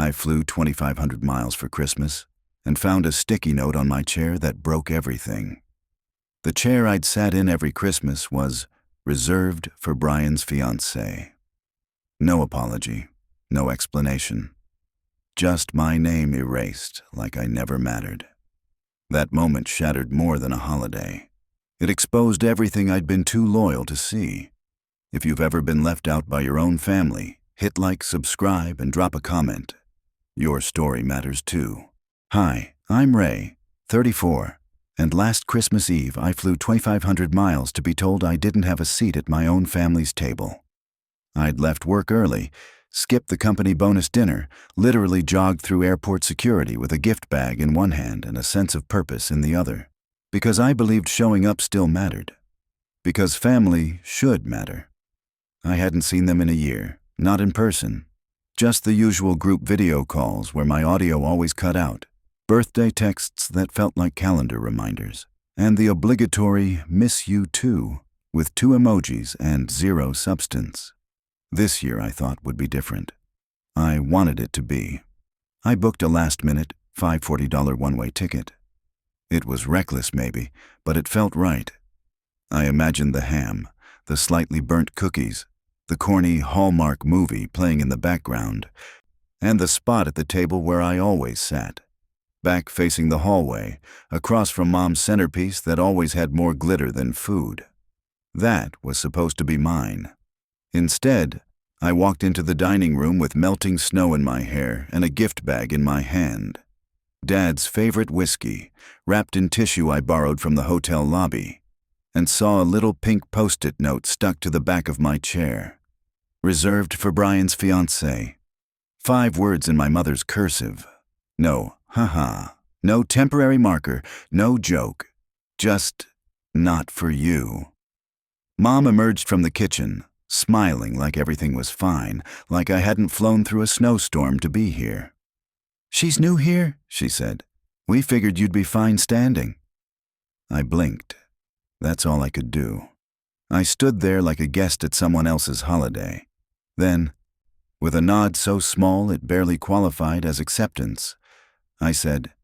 I flew 2,500 miles for Christmas and found a sticky note on my chair that broke everything. The chair I'd sat in every Christmas was reserved for Brian's fiancée. No apology, no explanation. Just my name erased like I never mattered. That moment shattered more than a holiday. It exposed everything I'd been too loyal to see. If you've ever been left out by your own family, hit like, subscribe, and drop a comment. Your story matters too. Hi, I'm Ray, 34, and last Christmas Eve I flew 2,500 miles to be told I didn't have a seat at my own family's table. I'd left work early, skipped the company bonus dinner, literally jogged through airport security with a gift bag in one hand and a sense of purpose in the other, because I believed showing up still mattered. Because family should matter. I hadn't seen them in a year, not in person. Just the usual group video calls where my audio always cut out, birthday texts that felt like calendar reminders, and the obligatory "miss you too" with 2 emojis and 0 substance. This year I thought would be different. I wanted it to be. I booked a last-minute, $540 one-way ticket. It was reckless maybe, but it felt right. I imagined the ham, the slightly burnt cookies, the corny Hallmark movie playing in the background, and the spot at the table where I always sat, back facing the hallway, across from Mom's centerpiece that always had more glitter than food. That was supposed to be mine. Instead, I walked into the dining room with melting snow in my hair and a gift bag in my hand. Dad's favorite whiskey, wrapped in tissue I borrowed from the hotel lobby, and saw a little pink post-it note stuck to the back of my chair. Reserved for Brian's fiancée. 5 words in my mother's cursive. No haha, no temporary marker, no joke. Just not for you. Mom emerged from the kitchen, smiling like everything was fine, like I hadn't flown through a snowstorm to be here. "She's new here," she said. "We figured you'd be fine standing." I blinked. That's all I could do. I stood there like a guest at someone else's holiday. Then, with a nod so small it barely qualified as acceptance, I said,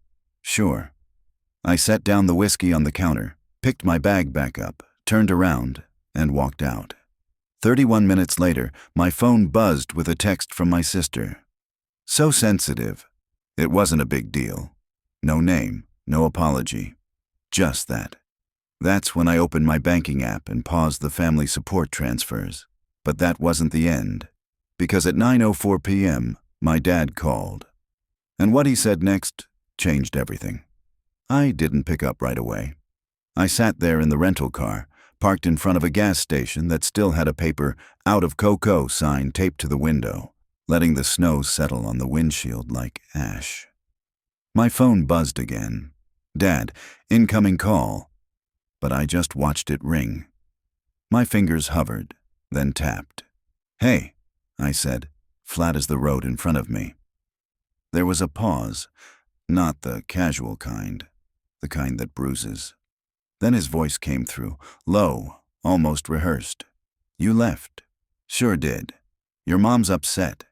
"Sure." I set down the whiskey on the counter, picked my bag back up, turned around, and walked out. 31 minutes later, my phone buzzed with a text from my sister. So sensitive. It wasn't a big deal. No name, no apology. Just that. That's when I opened my banking app and paused the family support transfers. But that wasn't the end, because at 9:04 p.m., my dad called. And what he said next changed everything. I didn't pick up right away. I sat there in the rental car, parked in front of a gas station that still had a paper "Out of Cocoa" sign taped to the window, letting the snow settle on the windshield like ash. My phone buzzed again. "Dad, incoming call." But I just watched it ring. My fingers hovered, then tapped. "Hey," I said, flat as the road in front of me. There was a pause, not the casual kind, the kind that bruises. Then his voice came through, low, almost rehearsed. "You left." "Sure did. Your mom's upset.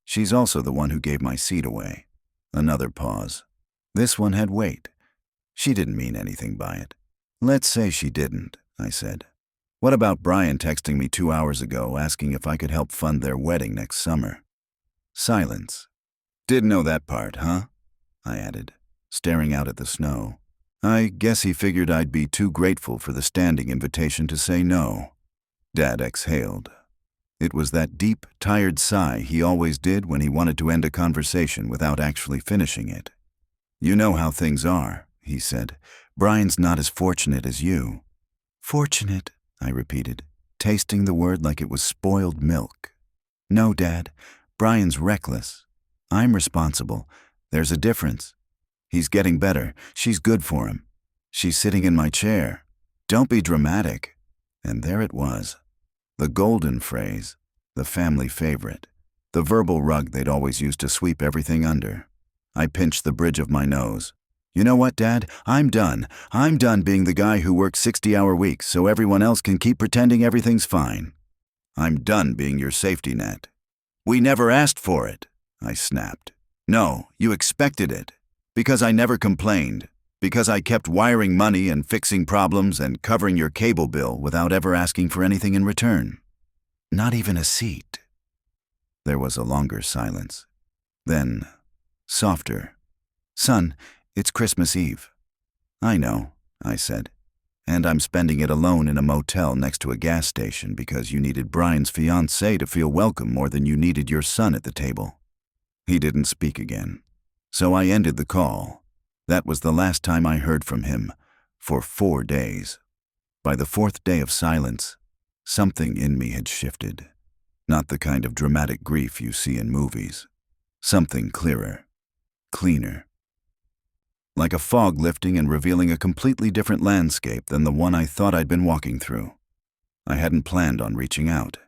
She's also the one who gave my seat away." Another pause. This one had weight. She didn't mean anything by it. "Let's say she didn't," I said. "What about Brian texting me 2 hours ago asking if I could help fund their wedding next summer?" Silence. "Didn't know that part, huh?" I added, staring out at the snow. I guess he figured I'd be too grateful for the standing invitation to say no. Dad exhaled. It was that deep, tired sigh he always did when he wanted to end a conversation without actually finishing it. "You know how things are," he said. "Brian's not as fortunate as you." "Fortunate," I repeated, tasting the word like it was spoiled milk. "No, Dad, Brian's reckless. I'm responsible. There's a difference. He's getting better. She's good for him. She's sitting in my chair. Don't be dramatic." And there it was. The golden phrase, the family favorite, the verbal rug they'd always used to sweep everything under. I pinched the bridge of my nose. "You know what, Dad? I'm done. I'm done being the guy who works 60-hour weeks so everyone else can keep pretending everything's fine. I'm done being your safety net." "We never asked for it," I snapped. No, you expected it. Because I never complained. Because I kept wiring money and fixing problems and covering your cable bill without ever asking for anything in return. Not even a seat. There was a longer silence. Then, softer. Son, it's Christmas Eve. I know, I said. And I'm spending it alone in a motel next to a gas station because you needed Brian's fiancée to feel welcome more than you needed your son at the table. He didn't speak again. So I ended the call. That was the last time I heard from him, for 4 days. By the 4th day of silence, something in me had shifted. Not the kind of dramatic grief you see in movies. Something clearer, cleaner. Like a fog lifting and revealing a completely different landscape than the one I thought I'd been walking through. I hadn't planned on reaching out.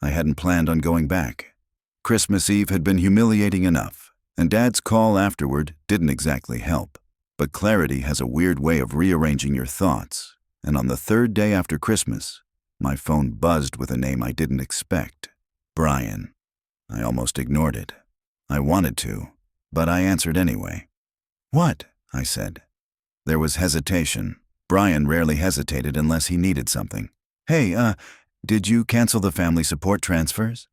I hadn't planned on going back. Christmas Eve had been humiliating enough, and Dad's call afterward didn't exactly help. But clarity has a weird way of rearranging your thoughts, and on the 3rd day after Christmas, my phone buzzed with a name I didn't expect. Brian. I almost ignored it. I wanted to, but I answered anyway. What? I said. There was hesitation. Brian rarely hesitated unless he needed something. Hey, did you cancel the family support transfers?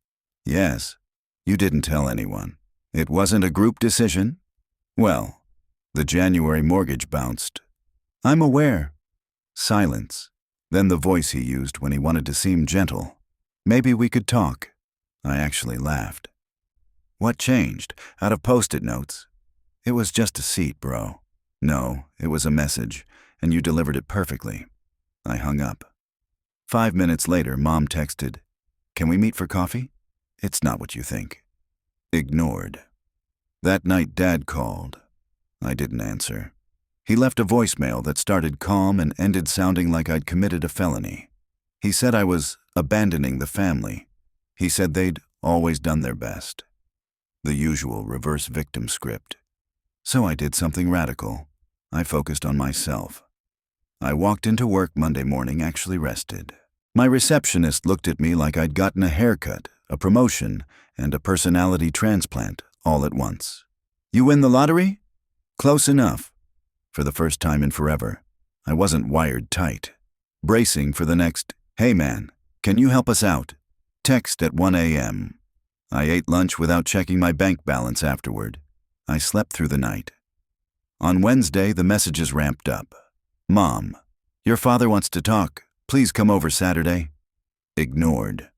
Yes. You didn't tell anyone. It wasn't a group decision? Well, the January mortgage bounced. I'm aware. Silence. Then the voice he used when he wanted to seem gentle. Maybe we could talk. I actually laughed. What changed? Out of Post-it notes? It was just a seat, bro. No, it was a message, and you delivered it perfectly. I hung up. 5 minutes later, Mom texted, "Can we meet for coffee?" It's not what you think. Ignored. That night, Dad called. I didn't answer. He left a voicemail that started calm and ended sounding like I'd committed a felony. He said I was abandoning the family. He said they'd always done their best. The usual reverse victim script. So I did something radical. I focused on myself. I walked into work Monday morning actually rested. My receptionist looked at me like I'd gotten a haircut, a promotion, and a personality transplant all at once. You win the lottery? Close enough. For the first time in forever, I wasn't wired tight. Bracing for the next, "Hey man, can you help us out?" text at 1 a.m. I ate lunch without checking my bank balance afterward. I slept through the night. On Wednesday, the messages ramped up. Mom, your father wants to talk. Please come over Saturday. Ignored.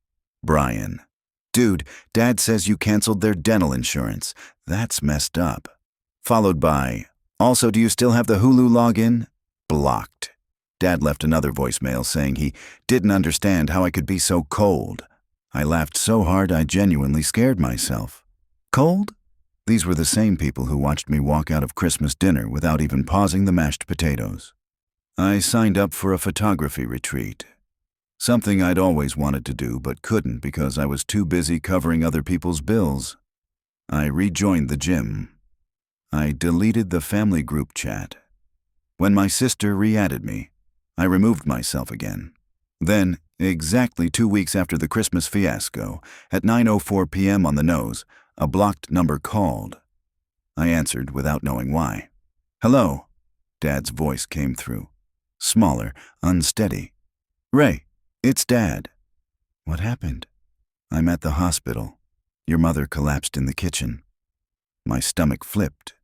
Brian. Dude, Dad says you canceled their dental insurance. That's messed up. Followed by, also, do you still have the Hulu login? Blocked. Dad left another voicemail saying he didn't understand how I could be so cold. I laughed so hard I genuinely scared myself. Cold? These were the same people who watched me walk out of Christmas dinner without even pausing the mashed potatoes. I signed up for a photography retreat. Something I'd always wanted to do but couldn't because I was too busy covering other people's bills. I rejoined the gym. I deleted the family group chat. When my sister re-added me, I removed myself again. Then, exactly 2 weeks after the Christmas fiasco, at 9:04 p.m. on the nose, a blocked number called. I answered without knowing why. Hello. Dad's voice came through. Smaller, unsteady. Ray, it's Dad. What happened? I'm at the hospital. Your mother collapsed in the kitchen. My stomach flipped.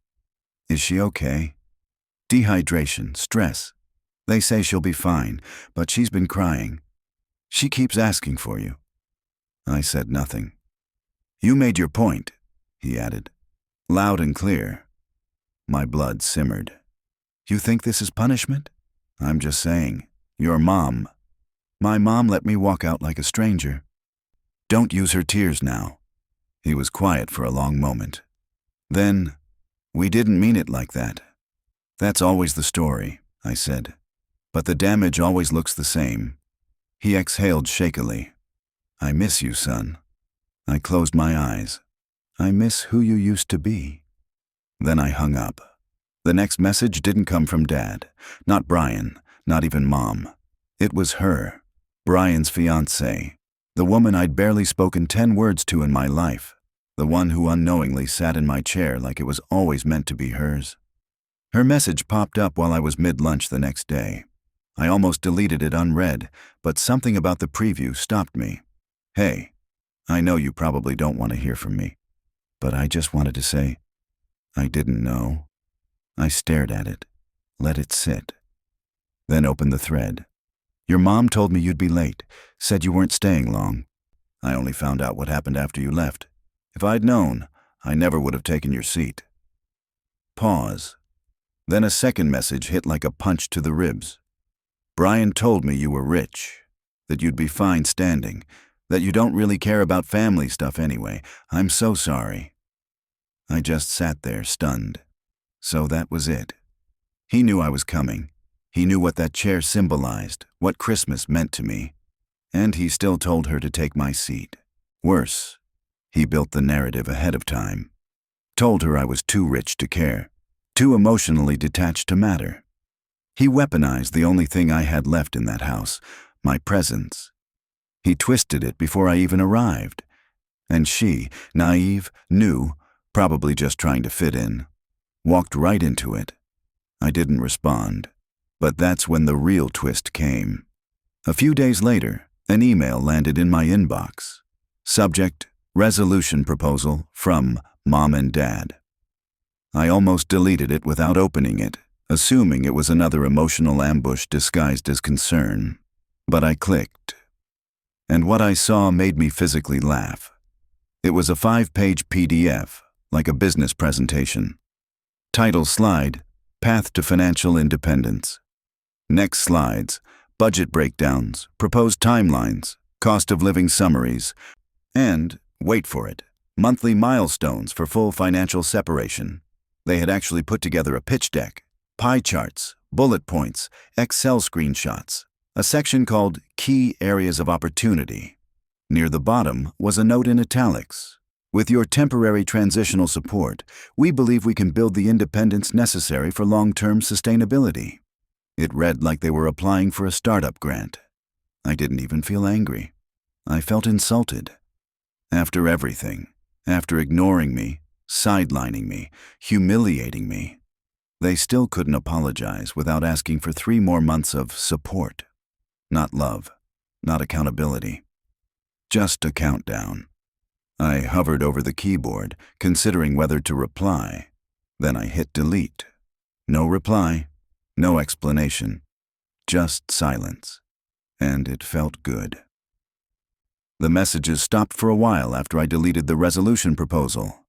Is she okay? Dehydration, stress. They say she'll be fine, but she's been crying. She keeps asking for you. I said nothing. You made your point, he added. Loud and clear. My blood simmered. You think this is punishment? I'm just saying. Your mom. My mom let me walk out like a stranger. Don't use her tears now. He was quiet for a long moment. Then, we didn't mean it like that. That's always the story, I said. But the damage always looks the same. He exhaled shakily. I miss you, son. I closed my eyes. I miss who you used to be. Then I hung up. The next message didn't come from Dad, not Brian, not even Mom. It was her, Brian's fiancée, the woman I'd barely spoken 10 words to in my life, the one who unknowingly sat in my chair like it was always meant to be hers. Her message popped up while I was mid-lunch the next day. I almost deleted it unread, but something about the preview stopped me. "Hey, I know you probably don't want to hear from me, but I just wanted to say, I didn't know." I stared at it, let it sit, then opened the thread. "Your mom told me you'd be late, said you weren't staying long. I only found out what happened after you left. If I'd known, I never would have taken your seat." Pause. Then a second message hit like a punch to the ribs. "Brian told me you were rich, that you'd be fine standing, that you don't really care about family stuff anyway. I'm so sorry." I just sat there, stunned. So that was it. He knew I was coming. He knew what that chair symbolized, what Christmas meant to me. And he still told her to take my seat. Worse, he built the narrative ahead of time. Told her I was too rich to care, too emotionally detached to matter. He weaponized the only thing I had left in that house, my presence. He twisted it before I even arrived. And she, naive, new, probably just trying to fit in, walked right into it. I didn't respond, but that's when the real twist came. A few days later, an email landed in my inbox. Subject, resolution proposal from Mom and Dad. I almost deleted it without opening it, assuming it was another emotional ambush disguised as concern. But I clicked. And what I saw made me physically laugh. It was a 5-page PDF, like a business presentation. Title slide, Path to Financial Independence. Next slides, budget breakdowns, proposed timelines, cost of living summaries, and, wait for it, monthly milestones for full financial separation. They had actually put together a pitch deck, pie charts, bullet points, Excel screenshots, a section called Key Areas of Opportunity. Near the bottom was a note in italics. "With your temporary transitional support, we believe we can build the independence necessary for long-term sustainability." It read like they were applying for a startup grant. I didn't even feel angry. I felt insulted. After everything, after ignoring me, sidelining me, humiliating me, they still couldn't apologize without asking for 3 more months of support. Not love, not accountability. Just a countdown. I hovered over the keyboard, considering whether to reply. Then I hit delete. No reply, no explanation, just silence. And it felt good. The messages stopped for a while after I deleted the resolution proposal.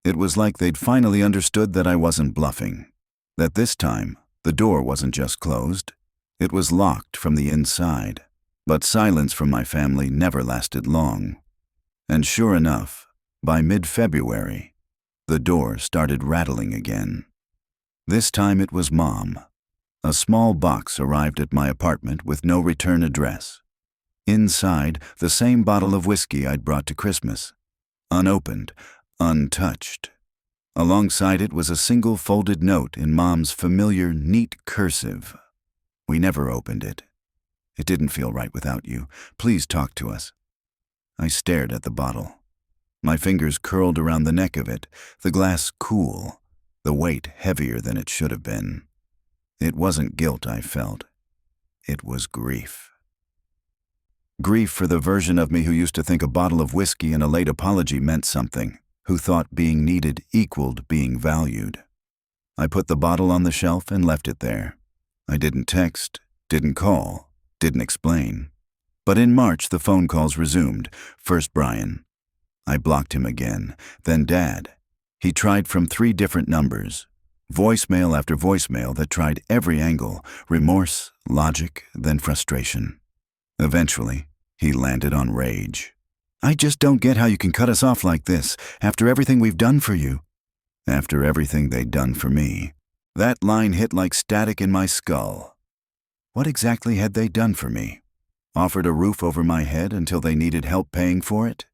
It was like they'd finally understood that I wasn't bluffing. That this time, the door wasn't just closed, it was locked from the inside. But silence from my family never lasted long. And sure enough, by mid-February, the door started rattling again. This time it was Mom. A small box arrived at my apartment with no return address. Inside, the same bottle of whiskey I'd brought to Christmas. Unopened, untouched. Alongside it was a single folded note in Mom's familiar, neat cursive. "We never opened it. It didn't feel right without you. Please talk to us." I stared at the bottle. My fingers curled around the neck of it, the glass cool, the weight heavier than it should have been. It wasn't guilt I felt. It was grief. Grief for the version of me who used to think a bottle of whiskey and a late apology meant something, who thought being needed equaled being valued. I put the bottle on the shelf and left it there. I didn't text, didn't call, didn't explain. But in March, the phone calls resumed. First Brian. I blocked him again. Then Dad. He tried from 3 different numbers. Voicemail after voicemail that tried every angle. Remorse, logic, then frustration. Eventually, he landed on rage. "I just don't get how you can cut us off like this, after everything we've done for you." After everything they'd done for me. That line hit like static in my skull. What exactly had they done for me? Offered a roof over my head until they needed help paying for it?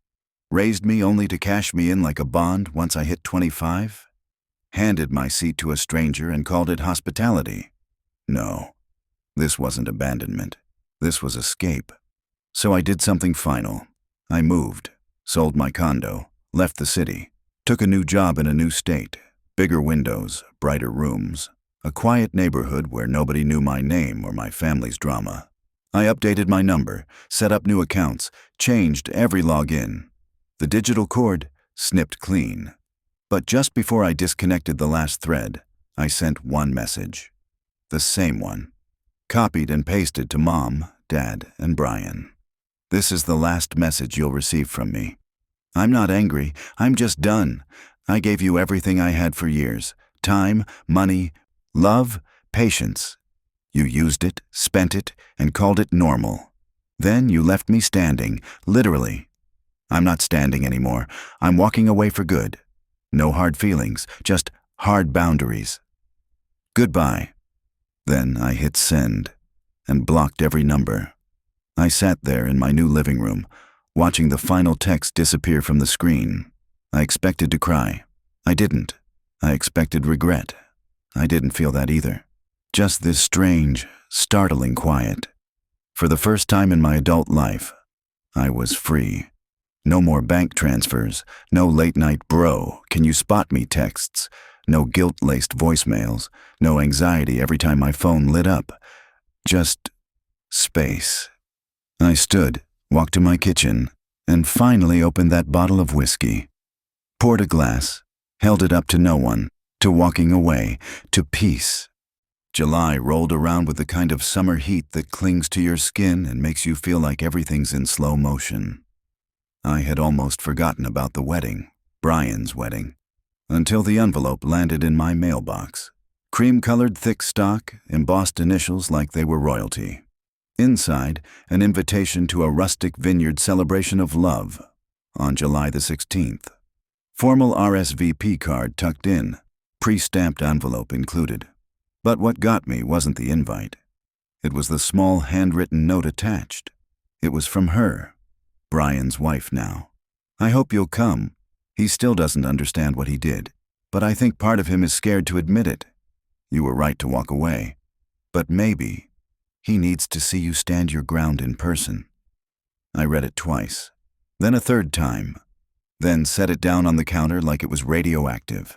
Raised me only to cash me in like a bond once I hit 25? Handed my seat to a stranger and called it hospitality? No, this wasn't abandonment. This was escape. So I did something final. I moved, sold my condo, Left the city. Took a new job in a new state. Bigger windows, brighter rooms. A quiet neighborhood where nobody knew my name or my family's drama. I updated my number, set up new accounts, changed every login. The digital cord snipped clean. But just before I disconnected the last thread, I sent one message. The same one. Copied and pasted to Mom, Dad, and Brian. This is the last message you'll receive from me. I'm not angry, I'm just done. I gave you everything I had for years. Time, money, love, patience. You used it, spent it, and called it normal. Then you left me standing, literally. I'm not standing anymore. I'm walking away for good. No hard feelings, just hard boundaries. Goodbye. Then I hit send and blocked every number. I sat there in my new living room, watching the final text disappear from the screen. I expected to cry. I didn't. I expected regret. I didn't feel that either. Just this strange, startling quiet. For the first time in my adult life, I was free. No more bank transfers, no late-night bro, can you spot me texts, no guilt-laced voicemails, no anxiety every time my phone lit up. Just space. I stood, walked to my kitchen, and finally opened that bottle of whiskey. Poured a glass, held it up to no one, to walking away, to peace. July rolled around with the kind of summer heat that clings to your skin and makes you feel like everything's in slow motion. I had almost forgotten about the wedding, Brian's wedding, until the envelope landed in my mailbox. Cream-colored thick stock, embossed initials like they were royalty. Inside, an invitation to a rustic vineyard celebration of love on July the 16th. Formal RSVP card tucked in, pre-stamped envelope included. But what got me wasn't the invite. It was the small handwritten note attached. It was from her, Brian's wife now. I hope you'll come. He still doesn't understand what he did, but I think part of him is scared to admit it. You were right to walk away, but maybe he needs to see you stand your ground in person. I read it twice, then a third time, then set it down on the counter like it was radioactive.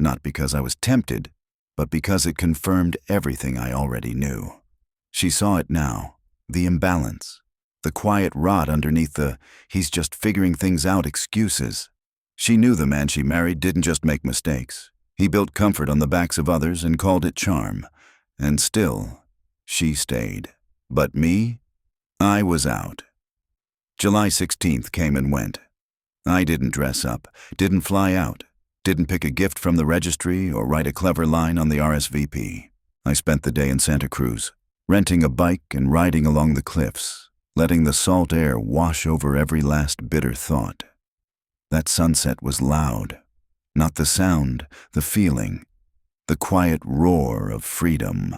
Not because I was tempted, but because it confirmed everything I already knew. She saw it now, the imbalance, the quiet rot underneath the "he's just figuring things out" excuses. She knew the man she married didn't just make mistakes. He built comfort on the backs of others and called it charm. And still, she stayed. But me? I was out. July 16th came and went. I didn't dress up, didn't fly out, didn't pick a gift from the registry or write a clever line on the RSVP. I spent the day in Santa Cruz, renting a bike and riding along the cliffs, letting the salt air wash over every last bitter thought. That sunset was loud. Not the sound, the feeling, the quiet roar of freedom.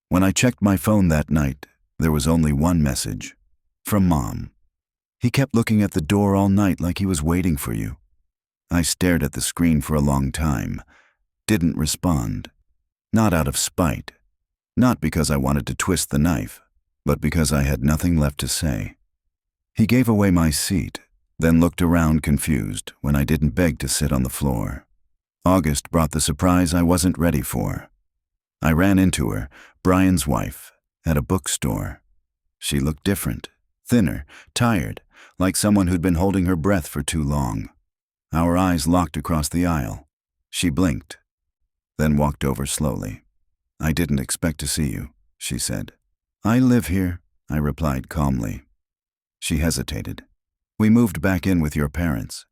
When I checked my phone that night, there was only one message, from Mom. He kept looking at the door all night like he was waiting for you. I stared at the screen for a long time, didn't respond. Not out of spite, not because I wanted to twist the knife, but because I had nothing left to say. He gave away my seat, then looked around confused when I didn't beg to sit on the floor. August brought the surprise I wasn't ready for. I ran into her, Brian's wife, at a bookstore. She looked different, thinner, tired, like someone who'd been holding her breath for too long. Our eyes locked across the aisle. She blinked, then walked over slowly. "I didn't expect to see you," she said. "I live here," I replied calmly. She hesitated. "We moved back in with your parents."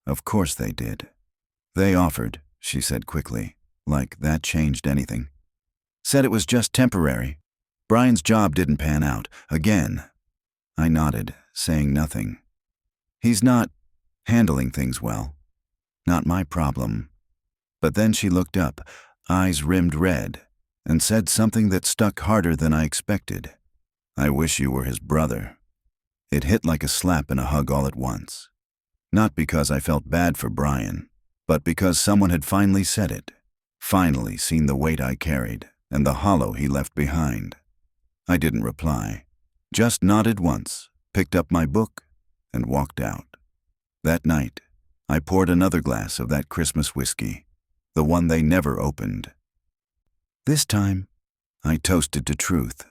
"Of course they did." "They offered," she said quickly, like that changed anything. "Said it was just temporary. Brian's job didn't pan out. Again." I nodded, saying nothing. "He's not handling things well. Not my problem." But then she looked up, eyes rimmed red, and said something that stuck harder than I expected. "I wish you were his brother." It hit like a slap and a hug all at once. Not because I felt bad for Brian, but because someone had finally said it, finally seen the weight I carried and the hollow he left behind. I didn't reply, just nodded once, picked up my book, and walked out. That night, I poured another glass of that Christmas whiskey, the one they never opened. This time, I toasted to truth,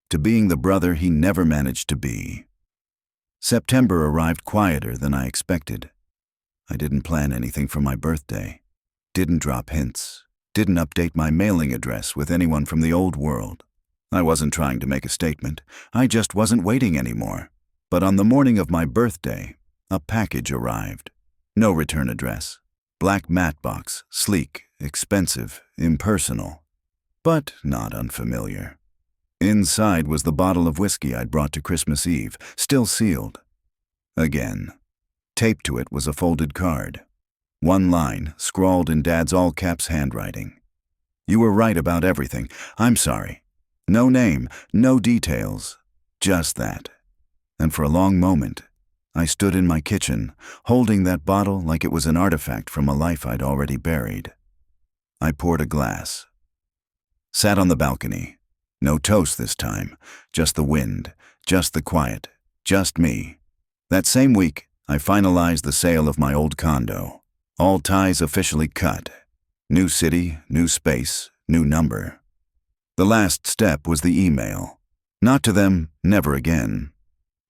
to being the brother he never managed to be. September arrived quieter than I expected. I didn't plan anything for my birthday, didn't drop hints, didn't update my mailing address with anyone from the old world. I wasn't trying to make a statement, I just wasn't waiting anymore. But on the morning of my birthday, a package arrived. No return address. Black matte box, sleek, expensive, impersonal, but not unfamiliar. Inside was the bottle of whiskey I'd brought to Christmas Eve, still sealed. Again. Taped to it was a folded card. One line, scrawled in Dad's all-caps handwriting. "You were right about everything. I'm sorry." No name, no details, just that. And for a long moment, I stood in my kitchen, holding that bottle like it was an artifact from a life I'd already buried. I poured a glass. Sat on the balcony. No toast this time, just the wind, just the quiet, just me. That same week, I finalized the sale of my old condo. All ties officially cut. New city, new space, new number. The last step was the email. Not to them, never again,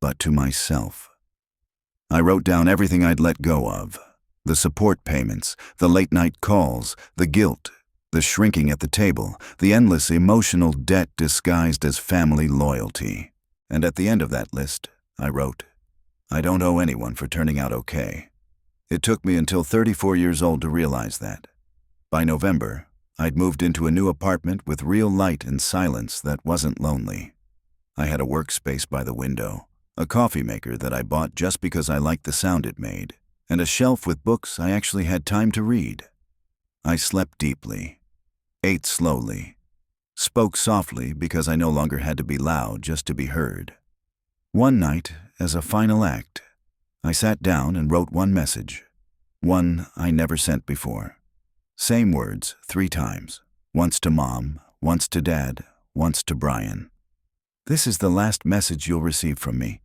but to myself. I wrote down everything I'd let go of. The support payments, the late-night calls, the guilt, the shrinking at the table, the endless emotional debt disguised as family loyalty. And at the end of that list, I wrote, I don't owe anyone for turning out okay. It took me until 34 years old to realize that. By November, I'd moved into a new apartment with real light and silence that wasn't lonely. I had a workspace by the window, a coffee maker that I bought just because I liked the sound it made, and a shelf with books I actually had time to read. I slept deeply, ate slowly, spoke softly because I no longer had to be loud just to be heard. One night, as a final act, I sat down and wrote one message, one I never sent before. Same words 3 times, once to Mom, once to Dad, once to Brian. This is the last message you'll receive from me.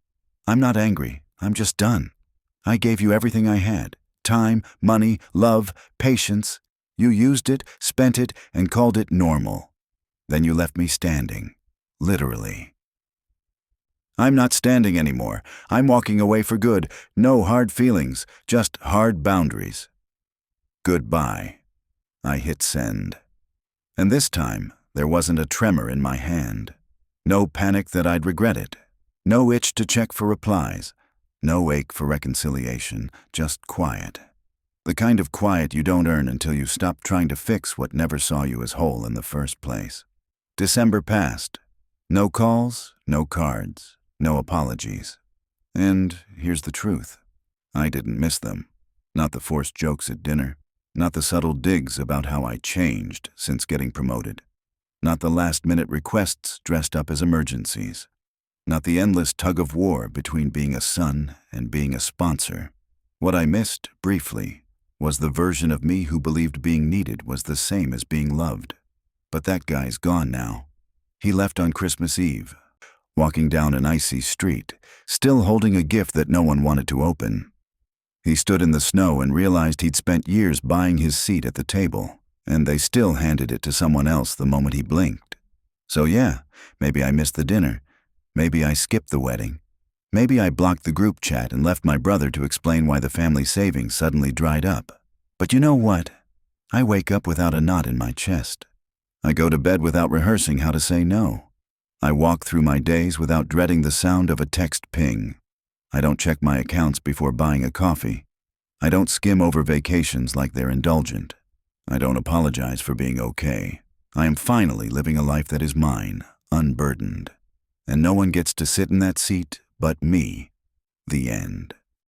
I'm not angry, I'm just done. I gave you everything I had, time, money, love, patience. You used it, spent it, and called it normal. Then you left me standing, literally. I'm not standing anymore. I'm walking away for good. No hard feelings, just hard boundaries. Goodbye. I hit send. And this time, there wasn't a tremor in my hand. No panic that I'd regret it. No itch to check for replies. No ache for reconciliation, just quiet. The kind of quiet you don't earn until you stop trying to fix what never saw you as whole in the first place. December passed. No calls, no cards, no apologies. And here's the truth. I didn't miss them. Not the forced jokes at dinner. Not the subtle digs about how I changed since getting promoted. Not the last-minute requests dressed up as emergencies. Not the endless tug-of-war between being a son and being a sponsor. What I missed, briefly, was the version of me who believed being needed was the same as being loved. But that guy's gone now. He left on Christmas Eve, walking down an icy street, still holding a gift that no one wanted to open. He stood in the snow and realized he'd spent years buying his seat at the table, and they still handed it to someone else the moment he blinked. So yeah, maybe I missed the dinner. Maybe I skipped the wedding. Maybe I blocked the group chat and left my brother to explain why the family savings suddenly dried up. But you know what? I wake up without a knot in my chest. I go to bed without rehearsing how to say no. I walk through my days without dreading the sound of a text ping. I don't check my accounts before buying a coffee. I don't skim over vacations like they're indulgent. I don't apologize for being okay. I am finally living a life that is mine, unburdened. And no one gets to sit in that seat but me. The end.